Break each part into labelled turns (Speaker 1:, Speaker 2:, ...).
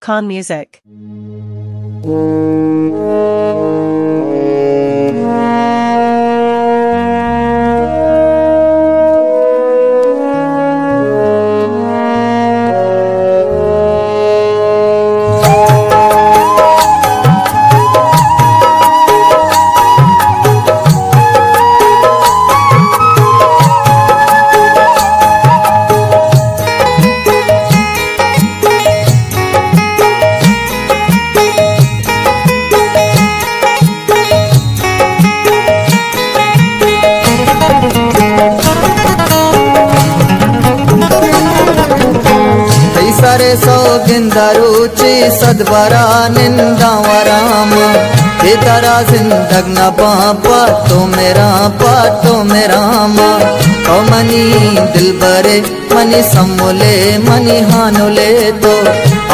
Speaker 1: Khan Music.
Speaker 2: सौगिंदरुचि सद्वरा निंदावराम तेरा जिंदग न पातो मेरा ओ मनी दिल बरे मनी सम्मुले मनी हानुले तो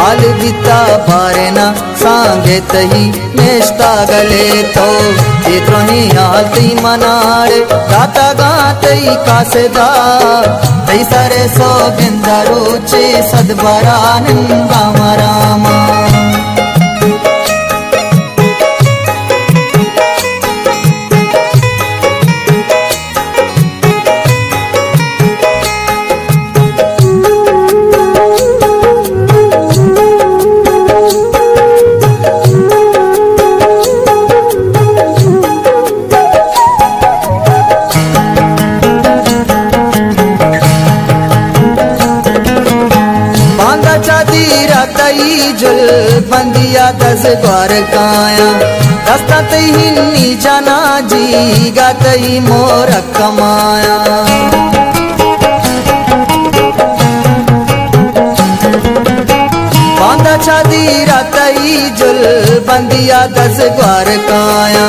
Speaker 2: आल बीता बारे ना सांगे तही नेश्ता गले तो इतनी आलती मनाड़े गाता गाते कासेदा तई सारे सौगिंदरुचि सद्वरा निंदावराम जुल बंदिया दस द्वार काया दस्ता तही नी जाना जी गातई मोर कमाया बांधा छादी रातई जुल बंदिया दस द्वार काया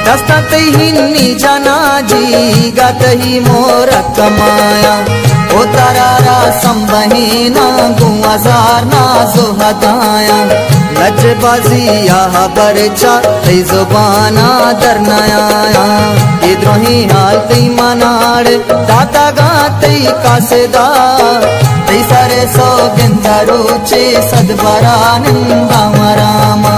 Speaker 2: दस्ता तही नी जाना जी गातई मोर कमाया ओ तारा संबहीना गुआजार ना जुहदाया लजबाजी यह बरचा तई जुबाना दरनाया इद्रोही हाल तई मनाड़ दाता गातई कासेदा तई सारे सौगिंदरुचि सद्वरा निंदावरामा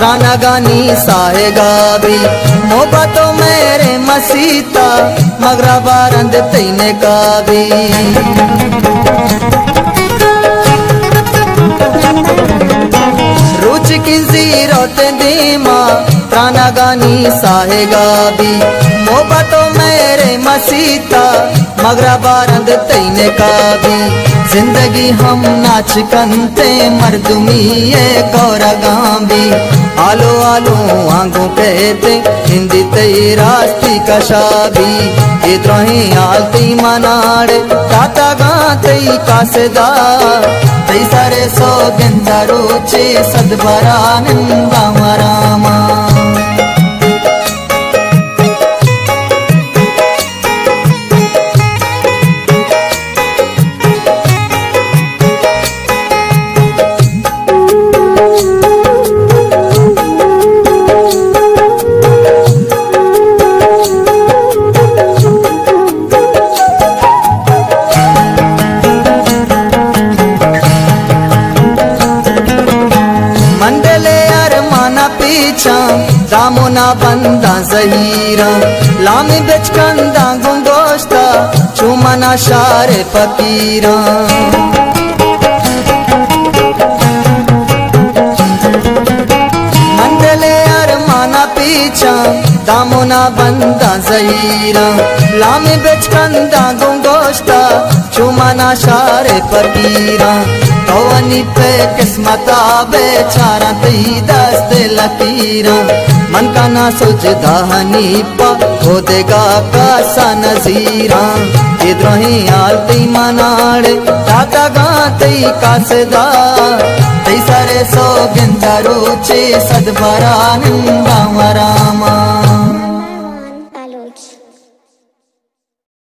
Speaker 2: त्राना गानी साहे गावी मोहब्बतों मेरे मसीता मगरा बारंद तईने गावी रुच की जीरोते दीमा त्राना गानी साहे गावी मोहब्बतों मेरे मसीता मगरा बारंद तईने गावी जिंदगी हम नाच कंते मर्दुमी ये गौरा गांवी आलो आलो आंगू कहते हिंदी तई रास्ती कशाबी इद्रोही आलती मनाड़े ताता गातई कासेदा तई सारे सौगिंदरुचि सद्वरा निंदावरामा दामुना बंदा जहीरा लामी बेचकंदा गुंगोश्ता चुमना शारे फकीरा मंडले अरमाना पीछा दामुना बंदा जहीरा लामी बेचकंदा गुंगोश्ता दोस्ता चुमाना शारे फकीरा कवनी पे किस्मता बेचारा तई दस्ते लकीरा मन का ना सोचदा हनी पा हो देगा कासा नजीरा इधरोही आल तई मनाड़े ताता गा तई कासदा तई सरे सो गिंदरू चे सदभरा निंदा मरा